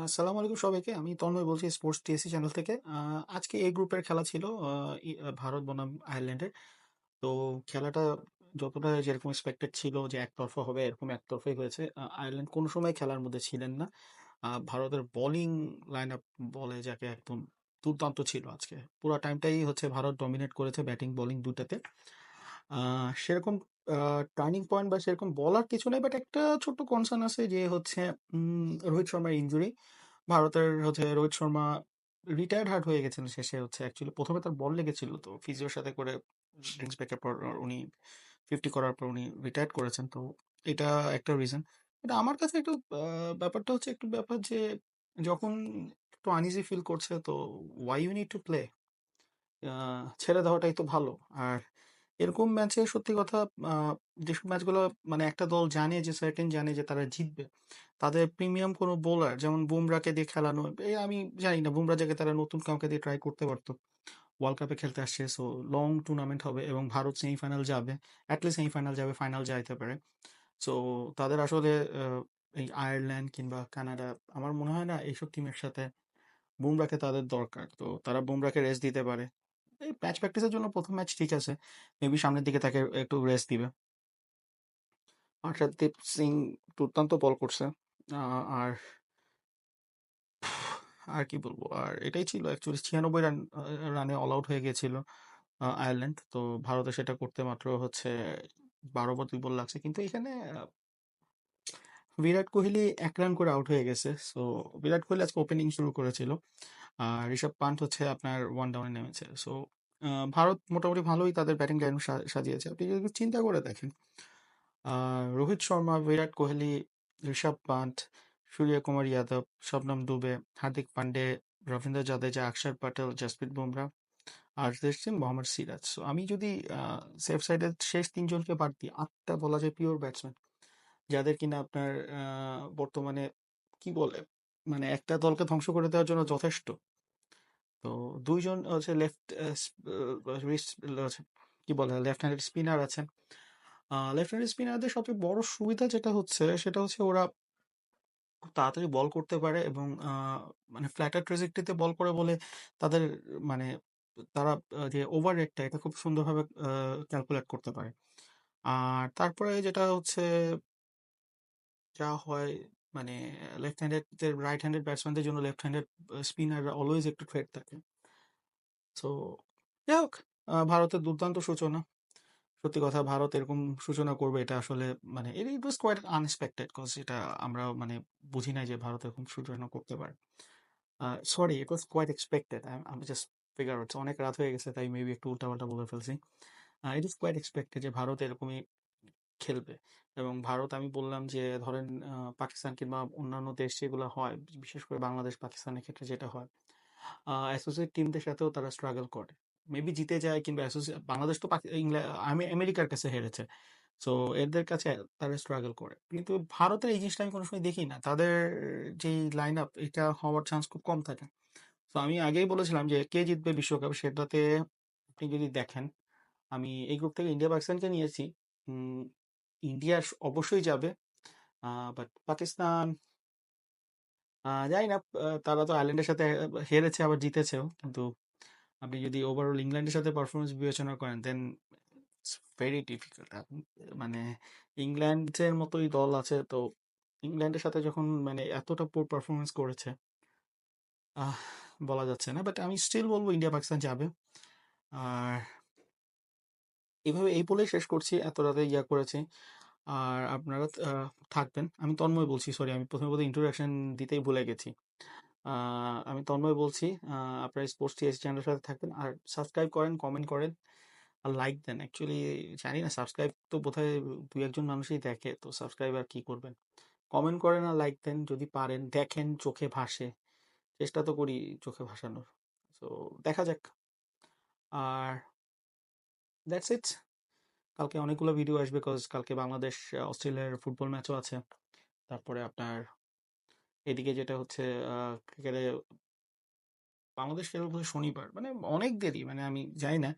আসসালামু আলাইকুম সবাইকে। আমি তন্ময় বলছি স্পোর্টস টিএসসি চ্যানেল থেকে। আজকে এ গ্রুপের খেলা ছিল ভারত বনাম আয়ারল্যান্ডের। তো খেলাটা যতটা যেরকম এক্সপেক্টেড ছিল যে একতরফা হবে এরকম একতরফাই হয়েছে। আয়ারল্যান্ড কোনো সময় খেলার মধ্যে ছিলেন না। ভারতের বোলিং লাইন আপ বলে যাকে একদম দুর্দান্ত ছিল আজকে। পুরো টাইমটাই হচ্ছে ভারত ডমিনেট করেছে ব্যাটিং বোলিং দুটাতে। সেরকম টার্নিং পয়েন্ট বা সেরকম বলার কিছু নেই, বাট একটা ছোট্ট কনসার্ন আছে যে হচ্ছে রোহিত শর্মার ইনজুরি। ভারতের হচ্ছে রোহিত শর্মা রিটায়ার্ড হার্ট হয়ে গেছেন শেষে। হচ্ছে অ্যাকচুয়ালি প্রথমে তার বল লেগেছিল, তো ফিজিওর সাথে করে ড্রিঙ্কস ব্রেকের পর উনি 50 করার পর উনি রিটায়ার্ড করেছেন। তো এটা একটা রিজন। এটা আমার কাছে একটু ব্যাপারটা হচ্ছে একটু ব্যাপার যে যখন একটু আনইজি ফিল করছে, তো why you need to play, ছেড়ে দেওয়াটাই তো ভালো। আর এরকম ম্যাচে সত্যি কথা, যেসব ম্যাচগুলো মানে একটা দল জানে যে সার্টেন জানে যে তারা জিতবে, তাদের প্রিমিয়াম কোনো বোলার যেমন বুমরাকে দিয়ে খেলানো, আমি জানি না বুমরা জায়গায় তারা নতুন কাউকে দিয়ে ট্রাই করতে পারতো। ওয়ার্ল্ড কাপে খেলতে আসছে, সো লং টুর্নামেন্ট হবে এবং ভারত সেমিফাইনাল যাবে, অ্যাটলিস্ট সেমিফাইনাল যাবে, ফাইনাল যাইতে পারে। সো তাদের আসলে এই আয়ারল্যান্ড কিংবা কানাডা, আমার মনে হয় না এইসব টিমের সাথে বুমরাকে তাদের দরকার। তো তারা বুমরাকে রেস্ট দিতে পারে। এই ম্যাচ প্র্যাকটিসের জন্য প্রথম ম্যাচ ঠিক আছে, মেবি সামনের দিকে তাকে একটু রেস্ট দিবে। হর্ষদীপ সিং দুর্দান্ত বল করছে। আর আর কি বলবো, আর এটাই ছিল অ্যাকচুয়ালি 96 রানে অল আউট হয়ে গিয়েছিল আয়ারল্যান্ড। তো ভারতে সেটা করতে মাত্র হচ্ছে 12 বা 2 বল লাগছে, কিন্তু এখানে বিরাট কোহলি 1 রান করে আউট হয়ে গেছে। সো বিরাট কোহলি আজকে ওপেনিং শুরু করেছিল, আর ঋষভ পান্ট হচ্ছে আপনার 1 ডাউনে নেমেছে। সো ভারত মোটামুটি ভালোই তাদের ব্যাটিং লাইন সাজিয়েছে। আপনি যদি চিন্তা করে দেখেন, রোহিত শর্মা, বিরাট কোহলি, ঋষভ পান্ট, সূর্যকুমার যাদব, শবনম দুবে, হার্দিক পান্ডে, রবীন্দ্র জাদেজা, অক্ষর পটেল, জসপ্রীত বুমরা, আশদীপ সিং, মোহাম্মদ সিরাজ। So, আমি যদি সেফ সাইডের শেষ 3 জনকে বাদ দিই, 8টা বলা যায় পিওর ব্যাটসম্যান, যাদের কিনা আপনার বর্তমানে কি বলে মানে একটা দলকে ধ্বংস করে দেওয়ার জন্য যথেষ্ট। তো 2 জন হচ্ছে লেফট কি বলে লেফট হ্যান্ডেড স্পিনার আছেন। লেফট হ্যান্ডেড স্পিনারদের সবচেয়ে বড় সুবিধা যেটা হচ্ছে সেটা হচ্ছে ওরা খুব তাড়াতাড়ি বল করতে পারে এবং মানে ফ্ল্যাটার ট্রেজেক্টরিতে বল করে বলে তাদের মানে তারা যে ওভার রেটটা এটা খুব সুন্দরভাবে ক্যালকুলেট করতে পারে। আর তারপরে যেটা হচ্ছে যা হয় মানে লেফট হ্যান্ডেড রাইট হ্যান্ডেড ব্যাটসম্যানদের জন্য লেফট হ্যান্ডেড স্পিনাররা অলওয়েজ একটু থ্রেট থাকে। সো যাই হোক, ভারতের দুর্দান্ত সূচনা। সত্যি কথা, ভারত এরকম সূচনা করবে এটা আসলে মানে ইট ওয়াজ কোয়াইট আনএক্সপেক্টেড, কজ এটা আমরা মানে বুঝি নাই যে ভারত এরকম সূচনা করতে পারে। Sorry, it was quite expected. আমি জাস্ট ফিগার হচ্ছে অনেক রাত হয়ে গেছে, তাই মেবি একটু উল্টাপাল্টা বলে ফেলছি। ইট ইজ কোয়াইট এক্সপেক্টেড যে ভারত এরকমই খেলবে। এবং ভারত, আমি বললাম যে ধরেন পাকিস্তান কিংবা অন্যান্য দেশ যেগুলো হয়, বিশেষ করে বাংলাদেশ পাকিস্তানের ক্ষেত্রে যেটা হয়, অ্যাসোসিয়েট টিমদের সাথেও তারা স্ট্রাগল করে, মেবি জিতে যায় কিংবা অ্যাসোসিয়েট বাংলাদেশ তো আমেরিকার কাছে হেরেছে। সো এদের কাছে তারা স্ট্রাগল করে, কিন্তু ভারতের এই জিনিসটা আমি কোনো সময় দেখি না। তাদের যেই লাইন আপ এটা হওয়ার চান্স খুব কম থাকে। তো আমি আগেই বলেছিলাম যে কে জিতবে বিশ্বকাপ, সেটাতে আপনি যদি দেখেন, আমি এই গ্রুপ থেকে ইন্ডিয়া পাকিস্তানকে নিয়েছি। উম, ইন্ডিয়া অবশ্যই যাবে, বাট পাকিস্তান জানি না। তারা তো আয়ারল্যান্ডের সাথে হেরেছে আবার জিতেছেও, কিন্তু আপনি যদি ওভারঅল ইংল্যান্ডের সাথে পারফরমেন্স বিবেচনা করেন, দেন ভেরি ডিফিকাল্ট। মানে ইংল্যান্ডের মতোই দল আছে, তো ইংল্যান্ডের সাথে যখন মানে এতটা পোর পারফরমেন্স করেছে, আহ, বলা যাচ্ছে না, বাট আমি স্টিল বলবো ইন্ডিয়া পাকিস্তান যাবে। আর এইভাবে এই বলেই শেষ করছি, এত রাতে ইয়া করেছি। আর আপনারা থাকবেন। আমি তন্ময় বলছি, সরি আমি প্রথমে বোধহয় ইন্ট্রোডাকশন দিতেই ভুলে গেছি। আমি তন্ময় বলছি। আপনারা স্পোর্টস টিএস চ্যানেলের সাথে থাকবেন, আর সাবস্ক্রাইব করেন, কমেন্ট করেন, আর লাইক দেন। অ্যাকচুয়ালি জানি না, সাবস্ক্রাইব তো বোধহয় 2-1 জন মানুষই দেখে, তো সাবস্ক্রাইব আর কি করবেন। কমেন্ট করেন আর লাইক দেন যদি পারেন, দেখেন চোখে ভাসে, চেষ্টা তো করি চোখে ভাসানোর। তো দেখা যাক। আর দ্যাটস ইট। কালকে অনেকগুলো ভিডিও আসবে, কজ কালকে বাংলাদেশ অস্ট্রেলিয়ার ফুটবল ম্যাচও আছে। তারপরে আপনার এদিকে যেটা হচ্ছে ক্রিকেটে বাংলাদেশ খেলবে বোধহয় শনিবার, মানে অনেক দেরি, মানে আমি জানি না।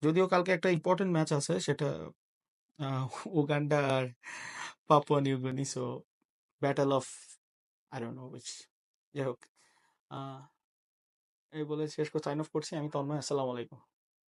যদিও কালকে একটা ইম্পর্টেন্ট ম্যাচ আছে, সেটা আহ, উগান্ডা আর Papua New Guinea. So battle of, I don't know which যাই হোক, আহ এই বলে শেষ করে সাইন অফ করছি। আমি তন্ময়, আসসালামু আলাইকুম।